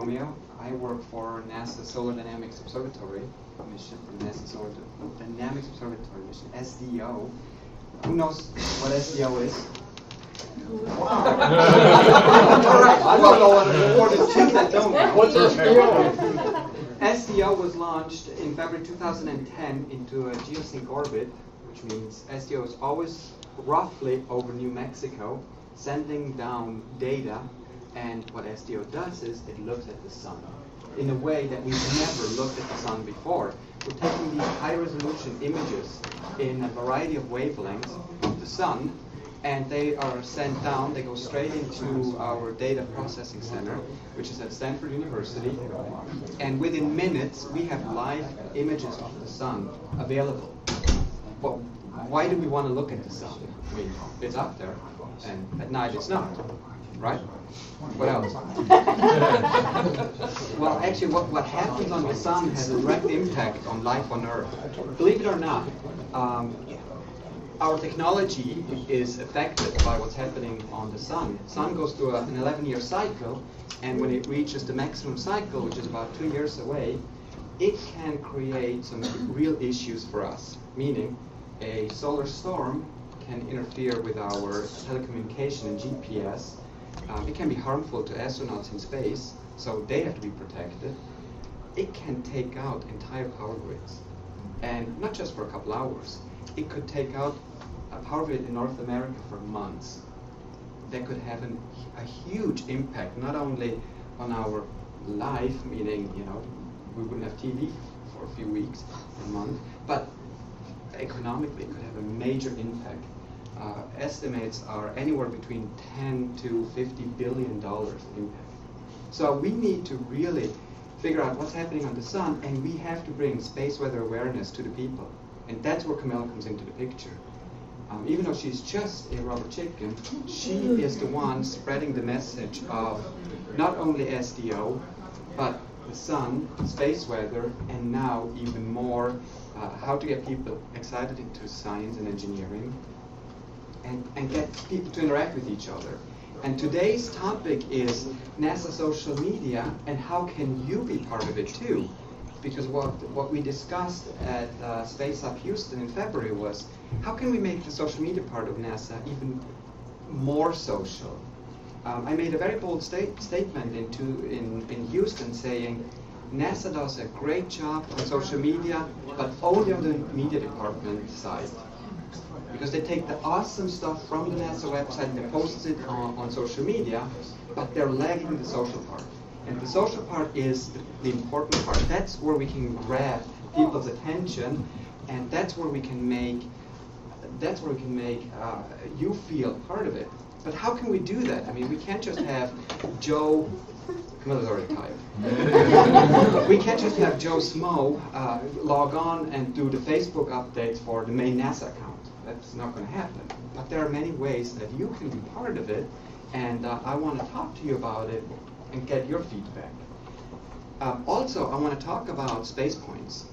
Romeo. I work for NASA Solar Dynamics Observatory mission, the NASA Solar Dynamics Observatory mission, SDO. Who knows what SDO is? Wow. All right. Well, for the two that don't know. What's SDO? SDO was launched in February 2010 into a geosync orbit, which means SDO is always roughly over New Mexico, sending down data. And what SDO does is it looks at the sun in a way that we've never looked at the sun before. We're taking these high-resolution images in a variety of wavelengths of the sun, and they are sent down. They go straight into our data processing center, which is at Stanford University. And within minutes, we have live images of the sun available. Well, why do we want to look at the sun? I mean, it's up there, and at night it's not, right? What else? Well, actually, what happens on the sun has a direct impact on life on Earth. Believe it or not, our technology is affected by what's happening on the sun. The sun goes through an 11-year cycle, and when it reaches the maximum cycle, which is about 2 years away, it can create some real issues for us, meaning a solar storm can interfere with our telecommunication and GPS. It can be harmful to astronauts in space, so they have to be protected. It can take out entire power grids, and not just for a couple hours. It could take out a power grid in North America for months. That could have a huge impact, not only on our life, meaning, you know, we wouldn't have TV for a few weeks, a month, but economically it could have a major impact. Estimates are anywhere between $10 to $50 billion impact. So we need to really figure out what's happening on the sun, and we have to bring space weather awareness to the people. And that's where Camilla comes into the picture. Even though she's just a rubber chicken, she is the one spreading the message of not only SDO, but the sun, space weather, and now even more how to get people excited into science and engineering, and get people to interact with each other. And today's topic is NASA social media, and how can you be part of it too? Because what we discussed at SpaceUp Houston in February was, how can we make the social media part of NASA even more social? I made a very bold statement in Houston saying, NASA does a great job on social media, but only on the media department side. Because they take the awesome stuff from the NASA website and they post it on social media, but they're lagging the social part. And the social part is the important part. That's where we can grab people's attention, and that's where we can make you feel part of it. But how can we do that? I mean, we can't just have Joe. Camilla's already tired. We can't just have Joe Smo log on and do the Facebook updates for the main NASA account. That's not going to happen. But there are many ways that you can be part of it, and I want to talk to you about it and get your feedback. Also, I want to talk about space points.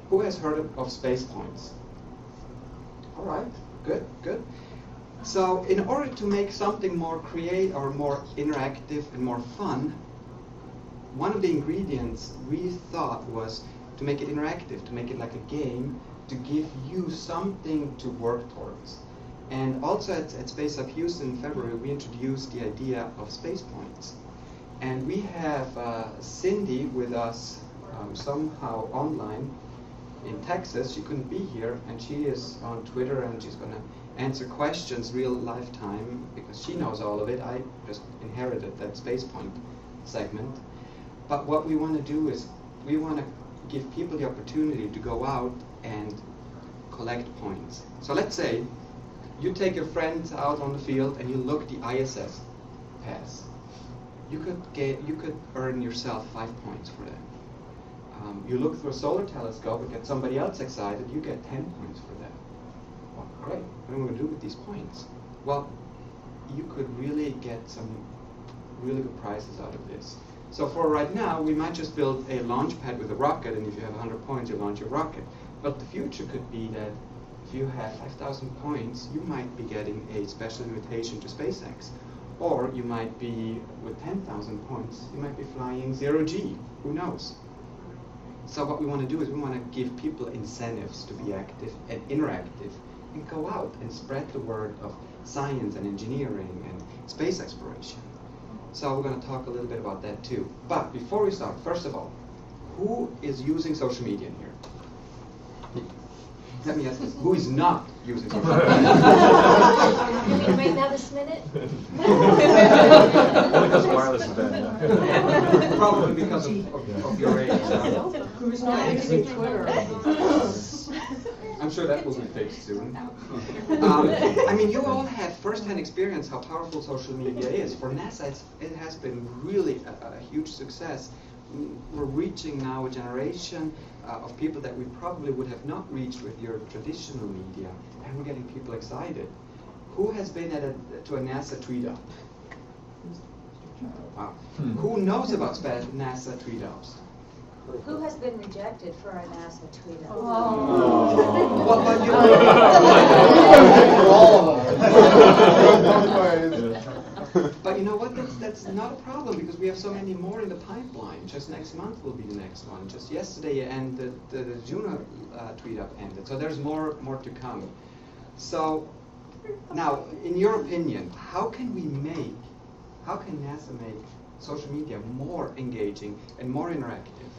Who has heard of space points? All right, good, good. So in order to make something more creative or more interactive and more fun, one of the ingredients we thought was to make it interactive, to make it like a game, to give you something to work towards. And also at SpaceUp Houston in February, we introduced the idea of space points. And we have Cindy with us somehow online in Texas. She couldn't be here, and she is on Twitter, and she's going to answer questions real lifetime because she knows all of it. I just inherited that space point segment. But what we want to do is we want to give people the opportunity to go out and collect points. So let's say you take your friends out on the field and you look the ISS pass. You could earn yourself 5 points for that. You look through a solar telescope and get somebody else excited, you get 10 points for that. Well, great. What are we going to do with these points? Well, you could really get some really good prizes out of this. So for right now, we might just build a launch pad with a rocket, and if you have 100 points, you launch your rocket. But the future could be that if you have 5,000 points, you might be getting a special invitation to SpaceX. Or you might be, with 10,000 points, you might be flying 0G, who knows? So what we want to do is we want to give people incentives to be active and interactive and go out and spread the word of science and engineering and space exploration. So we're going to talk a little bit about that too. But before we start, first of all, who is using social media in here? Let me ask this, who is not using social media? You mean right now this minute? Only because wireless is bad. Probably because of your age. Who's not using Twitter? I'm sure that will be fixed soon. I mean, you all have first-hand experience how powerful social media is. For NASA, it has been really a huge success. We're reaching now a generation of people that we probably would have not reached with your traditional media, and we're getting people excited. Who has been to a NASA tweet-up? Wow. Who knows about NASA tweet-ups? Who has been rejected for a NASA tweet? Well, but you know what? That's not a problem because we have so many more in the pipeline. Just next month will be the next one. Just yesterday, and the Juno tweet-up ended. So there's more to come. So now, in your opinion, how can NASA make social media more engaging and more interactive?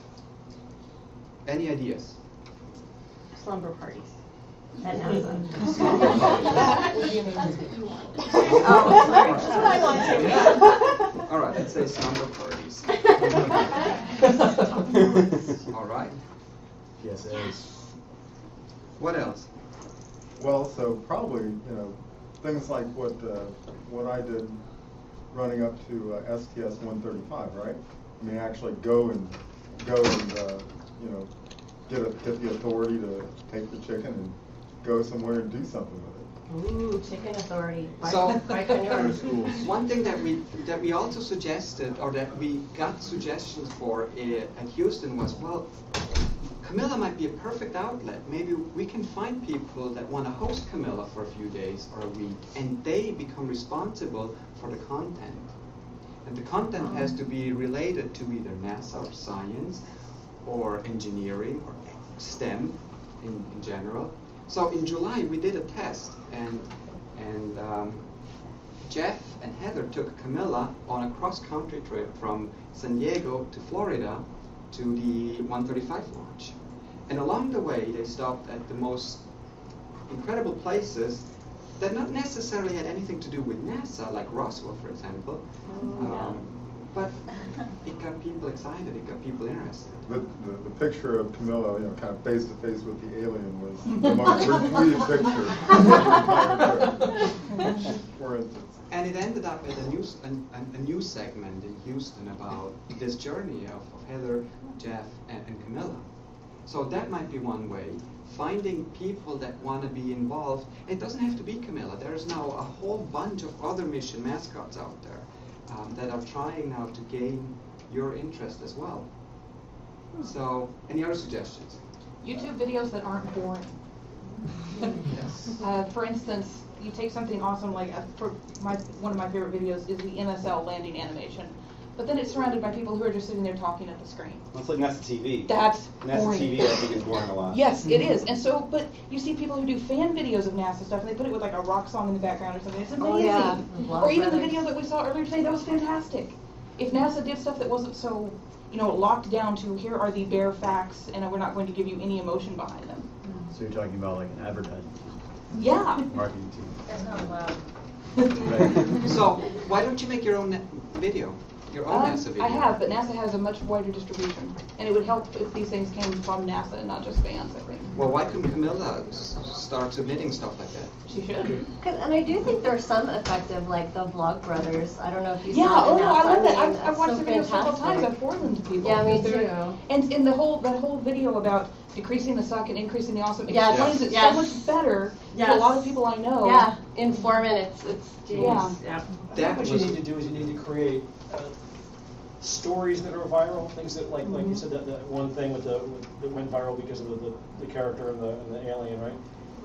Any ideas? Slumber parties at NASA. All right, let's say slumber parties. All right. PSAs. What else? Well, so probably, things like what I did running up to STS 135, right? I mean, actually go and get the authority to take the chicken and go somewhere and do something with it. Ooh, chicken authority. So, One thing that we also suggested, or that we got suggestions for at Houston was, well, Camilla might be a perfect outlet. Maybe we can find people that want to host Camilla for a few days or a week, and they become responsible for the content. And the content has to be related to either NASA or science, or engineering, or STEM in general. So in July we did a test, and Jeff and Heather took Camilla on a cross-country trip from San Diego to Florida to the 135 launch. And along the way they stopped at the most incredible places that not necessarily had anything to do with NASA, like Roswell, for example. But it got people excited, it got people interested. The picture of Camilla, kind of face to face with the alien was the most retweeted picture of the entire trip, for instance. And it ended up at a news segment in Houston about this journey of Heather, Jeff, and Camilla. So that might be one way. Finding people that want to be involved. It doesn't have to be Camilla. There's now a whole bunch of other mission mascots out there that are trying now to gain your interest as well. So, any other suggestions? YouTube videos that aren't boring. For instance, you take something awesome like one of my favorite videos is the NSL landing animation, but then it's surrounded by people who are just sitting there talking at the screen. Well, it's like NASA TV. That's NASA boring. TV, I think, is boring a lot. Yes, it is. And so, but you see people who do fan videos of NASA stuff, and they put it with like a rock song in the background or something. It's amazing. Oh, yeah. Or even the video that we saw earlier today, that was fantastic. If NASA did stuff that wasn't so, locked down to here are the bare facts, and we're not going to give you any emotion behind them. So you're talking about like an advertising Yeah. marketing team. That's not allowed. Right. So, why don't you make your own video? Your own NASA video? I have, but NASA has a much wider distribution, and it would help if these things came from NASA and not just fans, I think. Well, why couldn't Camilla start submitting stuff like that? She should. And I do think there's some effective, like the Vlogbrothers. I don't know if you Yeah, saw oh the no, I love that. mean, I've watched so the videos several fantastic. times. I've forwarded them to people. Yeah, me because they're- too. And in that whole video about decreasing the suck and increasing the awesome, Yes, explains it yes. so much better to Yes. a lot of people I know. Yeah, in 4 minutes, it's genius. Yeah. I think what you need to do is you need to create stories that are viral, things that like you said that one thing that went viral because of the character and the alien, right?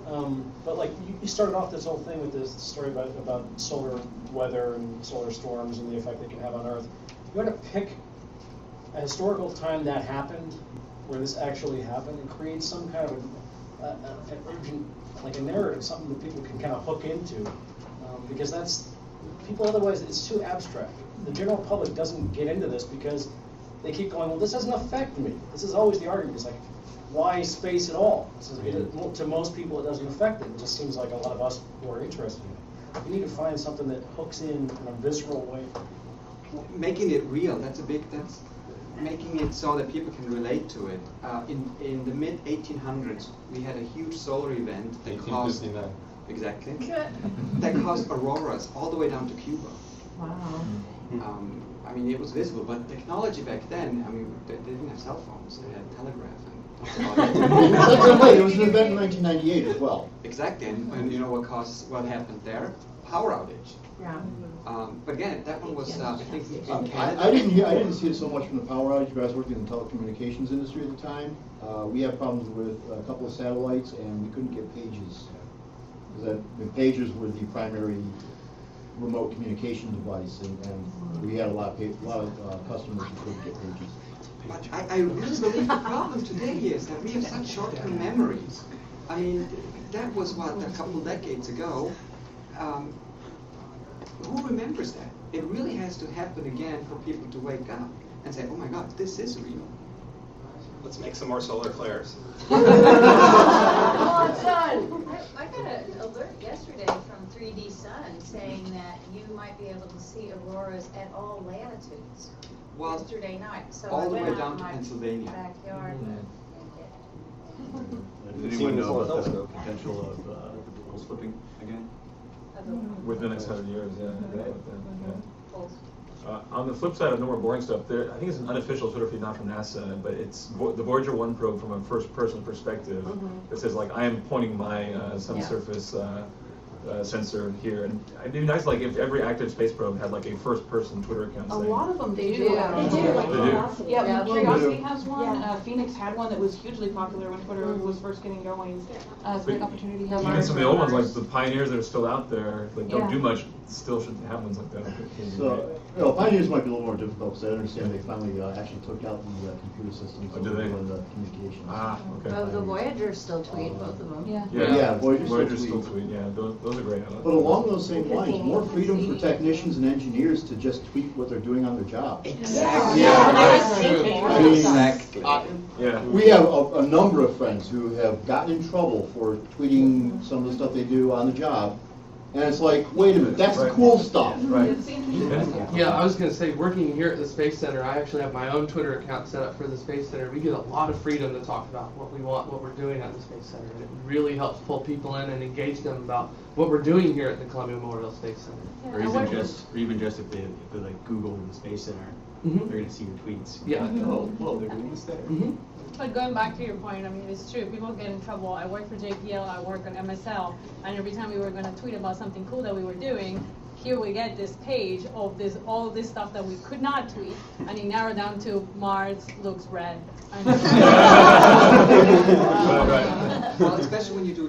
But like you started off this whole thing with this story about solar weather and solar storms and the effect they can have on Earth. You want to pick a historical time that happened, where this actually happened, and create some kind of an urgent, like a narrative, something that people can kind of hook into, because that's people. Otherwise, it's too abstract. The general public doesn't get into this because they keep going, well, this doesn't affect me. This is always the argument. It's like, why space at all? To most people, it doesn't affect them. It just seems like a lot of us who are interested in it. You need to find something that hooks in a visceral way. Making it real, that's making it so that people can relate to it. In the mid-1800s, we had a huge solar event that caused... 1859. Exactly. That caused auroras all the way down to Cuba. Wow. I mean, it was visible, but technology back then, I mean, they didn't have cell phones, they had telegraph. It was an event in 1998 as well. Exactly, and you know what happened there? Power outage. Yeah. But again, that one was, I think, in Canada. I didn't see it so much from the power outage, but I was working in the telecommunications industry at the time. We had problems with a couple of satellites, and we couldn't get pages. Because the pagers were the primary remote communication device, and we had a lot of customers who couldn't get pages. But I really believe the problem today is that we have such short-term memories. I mean, that was what, a couple decades ago. Who remembers that? It really has to happen again for people to wake up and say, oh my God, this is real. Let's make some more solar flares. Oh, it's done. I got an alert yesterday from 3D Sun saying that you might be able to see auroras at all latitudes yesterday night. So all I the went way out down in to my Pennsylvania. backyard Does anyone know about the potential of poles flipping again? Within the next 100 years, yeah. Right. On the flip side of No More Boring Stuff, I think it's an unofficial Twitter feed, not from NASA, but it's the Voyager 1 probe from a first-person perspective that says, like, I am pointing my subsurface sensor here. And it'd be nice, like, if every active space probe had, like, a first-person Twitter account. A lot of them do. They do, like Curiosity. Yeah, Yeah. Curiosity has one. Yeah. Phoenix had one that was hugely popular when Twitter was first getting going. Great opportunity. Even some of the old ones, like the pioneers that are still out there, like don't Yeah. do much, still should have ones like that. So, you know, pioneers might be a little more difficult because I understand they finally actually took out the computer systems Oh, did they? and the communications. Ah, okay. Oh, the Voyagers still tweet, both of them. Yeah. Yeah, Voyager's Voyager's still still tweet. Yeah, those are great. But along those same lines, more freedom for technicians and engineers to just tweet what they're doing on their job. Exactly. I mean, Exactly. Yeah. we have a number of friends who have gotten in trouble for tweeting some of the stuff they do on the job. And it's like, wait a minute, that's the cool stuff. Right. Yeah, I was going to say, working here at the Space Center, I actually have my own Twitter account set up for the Space Center. We get a lot of freedom to talk about what we want, what we're doing at the Space Center. And it really helps pull people in and engage them about what we're doing here at the Columbia Memorial Space Center. Or even just if they like Google the Space Center, they're going to see your tweets. Yeah. Oh, well, they're doing this there. But going back to your point, I mean, it's true. People get in trouble. I work for JPL. I work on MSL, and every time we were going to tweet about something cool that we were doing, here we get this page of all of this stuff that we could not tweet, and it narrowed down to Mars looks red. Well, especially when you do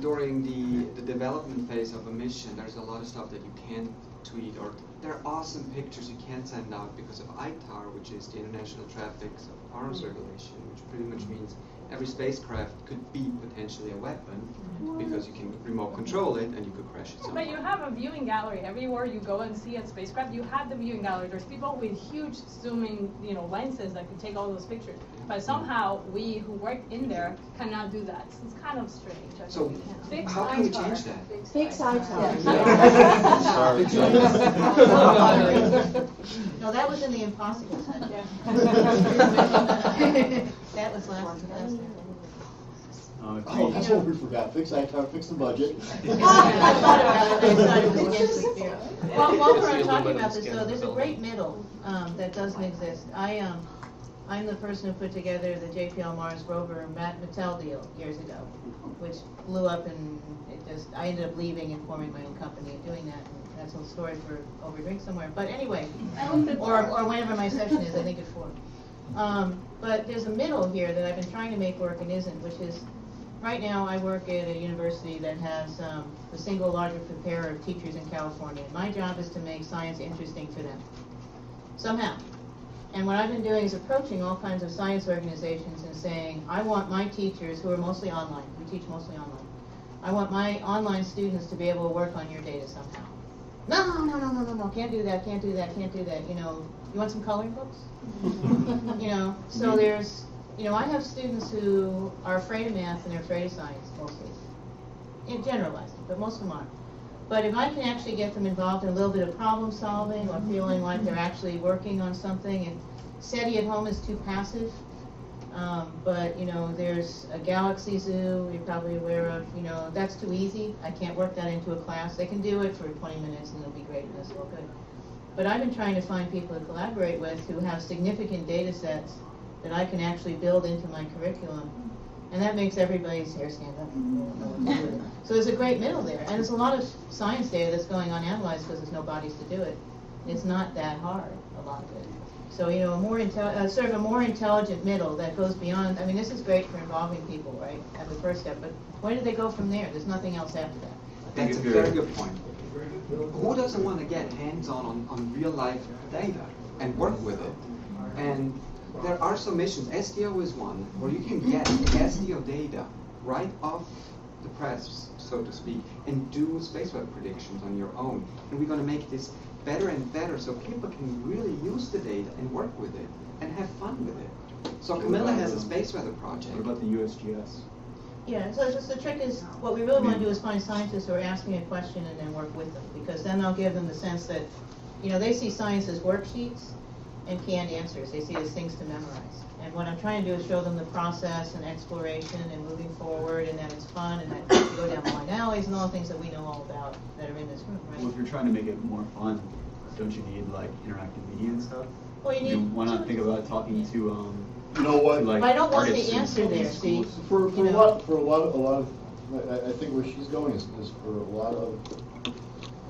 during the development phase of a mission, there's a lot of stuff that you can't tweet, or there are awesome pictures you can't send out because of ITAR, which is the International Traffic Arms Regulation, which pretty much means every spacecraft could be potentially a weapon because you can remote control it and you could crash it somewhere. But you have a viewing gallery everywhere you go and see a spacecraft. You have the viewing gallery. There's people with huge zooming, lenses that can take all those pictures. But somehow we who work in there cannot do that. It's kind of strange. So how can we change that? Big sidecar. No, that was in the impossible side. That was last. Oh, that's what we forgot. Fix ITAR, fix the budget. Well, while we're talking about this, though, there's a great middle that doesn't exist. I'm the person who put together the JPL Mars rover Mattel deal years ago, which blew up, and I ended up leaving and forming my own company and doing that. And that's a story for over a drink somewhere. But anyway, or whenever my session is, I think it's 4. But there's a middle here that I've been trying to make work and isn't, which is right now I work at a university that has the single largest preparer of teachers in California. My job is to make science interesting for them, somehow. And what I've been doing is approaching all kinds of science organizations and saying, I want my teachers, who are mostly online, we teach mostly online, I want my online students to be able to work on your data somehow. No, can't do that, can't do that, can't do that. You know, you want some coloring books? You know, so there's, you know, I have students who are afraid of math and they're afraid of science, mostly. In generalizing, but most of them aren't. But if I can actually get them involved in a little bit of problem solving or feeling like they're actually working on something, and SETI at home is too passive, but you know, there's a Galaxy Zoo you're probably aware of, you know, that's too easy. I can't work that into a class. They can do it for 20 minutes and it'll be great and that's all good. But I've been trying to find people to collaborate with who have significant data sets that I can actually build into my curriculum. And that makes everybody's hair stand up. So there's a great middle there. And there's a lot of science data that's going unanalyzed because there's no bodies to do it. It's not that hard, a lot of it. So, you know, a more sort of a more intelligent middle that goes beyond, I mean, this is great for involving people, right, at the first step. But where do they go from there? There's nothing else after that. That's a very good point. Who doesn't want to get hands-on on real-life data and work with it? And there are some missions, SDO is one, where you can get SDO data right off the press, so to speak, and do space weather predictions on your own. And we're going to make this better and better so people can really use the data and work with it and have fun with it. So Camilla has a space weather project. What about the USGS? Yeah, so just the trick is, what we really want to do is find scientists who are asking a question and then work with them, because then I'll give them the sense that, you know, they see science as worksheets and canned answers. They see it as things to memorize. And what I'm trying to do is show them the process and exploration and moving forward, and that it's fun, and that you go down wide alleys and all the things that we know all about that are in this room, right? Well, if you're trying to make it more fun, don't you need like interactive media and stuff? Well, you need. Why not think about talking to you know what? like but I don't want the artists answer there. See, For a lot of I think where she's going is for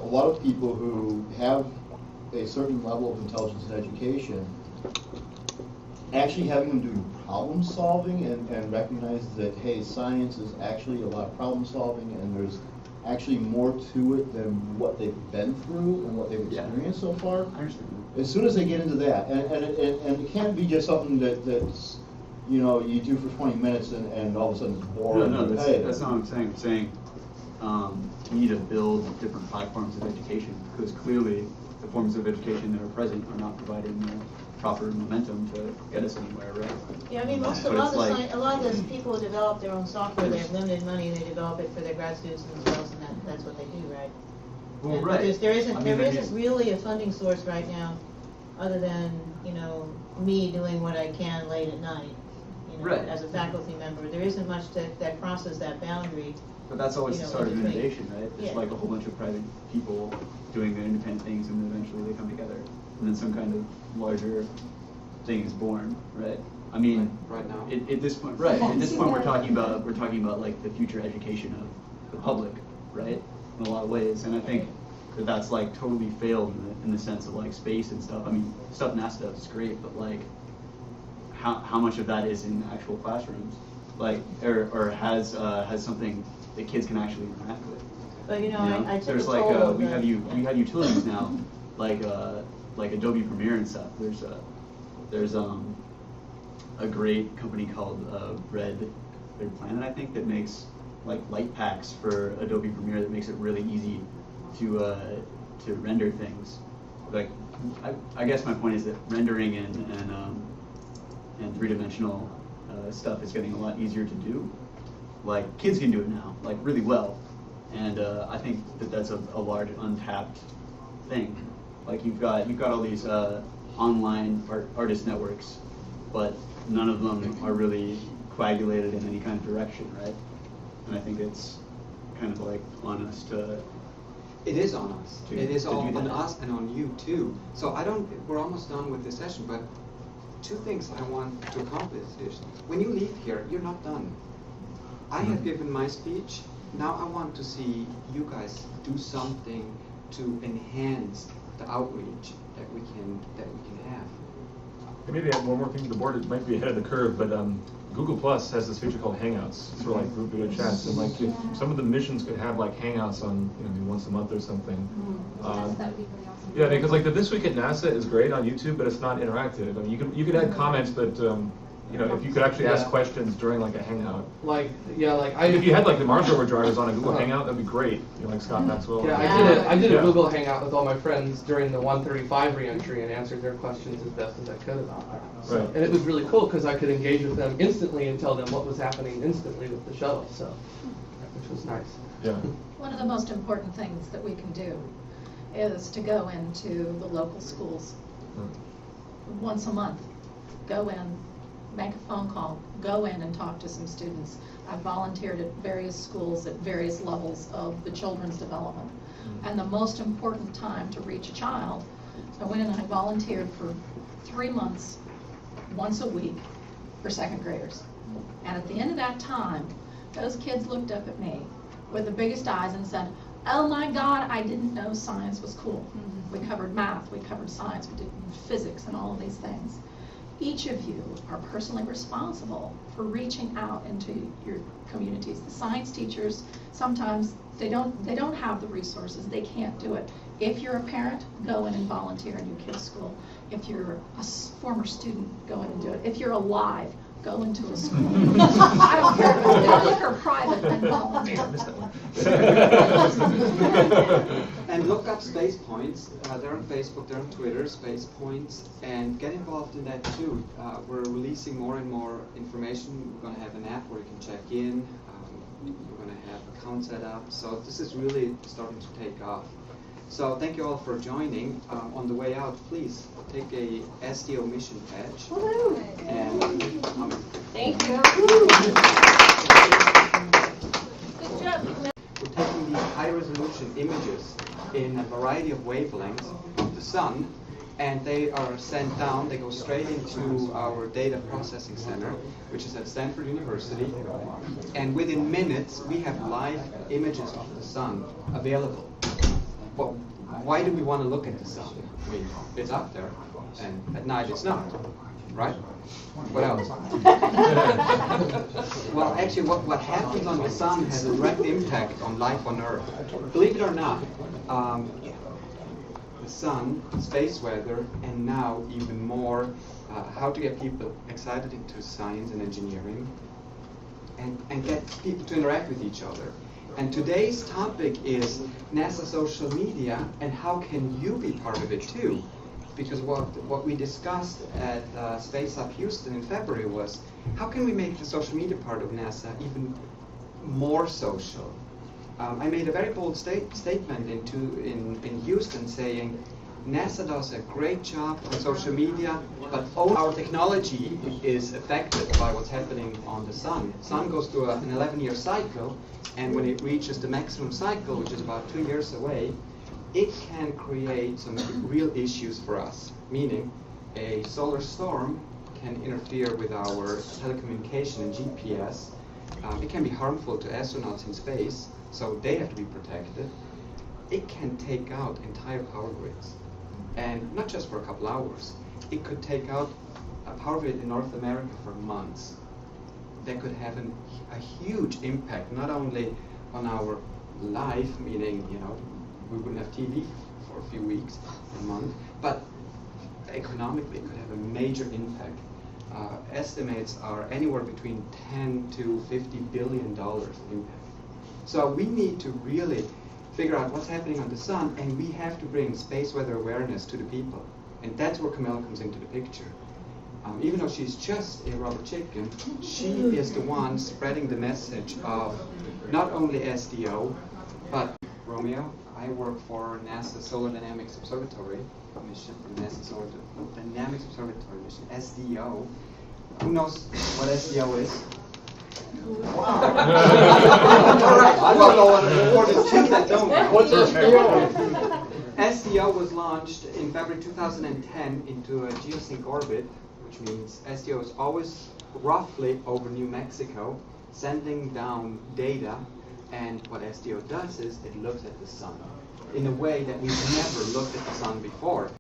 a lot of people who have a certain level of intelligence and education, actually having them doing problem solving and recognize that, hey, science is actually a lot of problem solving and there's actually more to it than what they've been through and what they've experienced so far. I understand. As soon as they get into that, and it can't be just something that's, you know, you do for 20 minutes and all of a sudden it's boring. No, that's not what I'm saying. I'm saying we need to build different platforms of education, because clearly the forms of education that are present are not providing the proper momentum to get us anywhere, right? Yeah, I mean, a lot of those people who develop their own software, they have limited money, they develop it for their grad students themselves, and that's what they do, right? Well, and right. Because there isn't really a funding source right now, other than, you know, me doing what I can late at night, you know, right. as a faculty member. There isn't much that crosses that boundary. But that's always the start of innovation, right? It's yeah. like a whole bunch of private people doing their independent things, and then eventually they come together, and then some kind of larger thing is born, right? I mean, right now, at this point, right? At this point, we're talking about like the future education of the public, right? In a lot of ways, and I think that's like totally failed in the sense of like space and stuff. I mean, stuff NASA does is great, but like, how much of that is in actual classrooms, like, or has something that kids can actually interact with? But you know, I took there's a like poll we have utilities now, like Adobe Premiere and stuff. There's a great company called Red Planet, I think, that makes like light packs for Adobe Premiere that makes it really easy to render things. Like, I guess my point is that rendering and three-dimensional stuff is getting a lot easier to do. Like, kids can do it now, like really well, and I think that's a large untapped thing. Like, you've got all these online artist networks, but none of them are really coagulated in any kind of direction, right? And I think it's kind of like on us to. It is on us. It is all on us and on you too. So we're almost done with this session, but two things I want to accomplish is, when you leave here, you're not done. I have given my speech. Now I want to see you guys do something to enhance the outreach that we can have. And maybe add one more thing to the board. It might be ahead of the curve, but Google Plus has this feature called Hangouts. It's sort of like group video chats, and like if some of the missions could have like Hangouts on, maybe once a month or something. That would be pretty awesome. Yeah, because like the This Week at NASA is great on YouTube, but it's not interactive. I mean, you could add comments, but if you could actually ask questions during like a Hangout. If you had like the Mars rover drivers on a Google Hangout, that'd be great. Like Scott Maxwell. Yeah, I did a Google Hangout with all my friends during the 135 reentry and answered their questions as best as I could about that. So, and it was really cool because I could engage with them instantly and tell them what was happening instantly with the shuttle. So, which was nice. Yeah. One of the most important things that we can do is to go into the local schools once a month. Go in, make a phone call, go in and talk to some students. I've volunteered at various schools at various levels of the children's development. And the most important time to reach a child, I went in and I volunteered for 3 months, once a week, for second graders. And at the end of that time, those kids looked up at me with the biggest eyes and said, "Oh my God, I didn't know science was cool." We covered math, we covered science, we did physics and all of these things. Each of you are personally responsible for reaching out into your communities. The science teachers, sometimes they don't have the resources, they can't do it. If you're a parent, go in and volunteer in your kid's school. If you're a former student, go in and do it. If you're alive, go into a school. I don't care if it's public or private, and volunteer. And look up Space Points. They're on Facebook, they're on Twitter, Space Points, and get involved in that too. We're releasing more and more information. We're going to have an app where you can check in. We're going to have accounts set up. So this is really starting to take off. So thank you all for joining. On the way out, please take a SDO mission badge. And thank you. Good job. We're taking these high-resolution images in a variety of wavelengths of the sun, and they are sent down. They go straight into our data processing center, which is at Stanford University. And within minutes, we have live images of the sun available. Well, why do we want to look at the sun? I mean, it's up there, and at night it's not, right? What else? Well, actually, what happens on the sun has a direct impact on life on Earth. Believe it or not, the sun, space weather, and now even more, how to get people excited into science and engineering, and get people to interact with each other. And today's topic is NASA social media, and how can you be part of it too? Because what we discussed at SpaceUp Houston in February was, how can we make the social media part of NASA even more social? I made a very bold statement in Houston saying, NASA does a great job on social media, but all our technology is affected by what's happening on the sun. The sun goes through an 11-year cycle, and when it reaches the maximum cycle, which is about 2 years away, it can create some real issues for us. Meaning, a solar storm can interfere with our telecommunication and GPS. It can be harmful to astronauts in space, so they have to be protected. It can take out entire power grids. And not just for a couple hours. It could take out a power grid in North America for months. That could have a huge impact, not only on our life, meaning, we wouldn't have TV for a few weeks, a month, but economically it could have a major impact. Estimates are anywhere between $10 to $50 billion impact. So we need to really figure out what's happening on the sun, and we have to bring space weather awareness to the people. And that's where Camilla comes into the picture. Even though she's just a rubber chicken, she is the one spreading the message of not only SDO, but Romeo. I work for NASA Solar Dynamics Observatory mission, NASA Solar Dynamics Observatory mission, SDO. Who knows what SDO is? Wow. I don't know what it is. That don't know. What's SDO? SDO was launched in February 2010 into a geosync orbit, which means SDO is always roughly over New Mexico, sending down data. And what SDO does is it looks at the sun in a way that we've never looked at the sun before.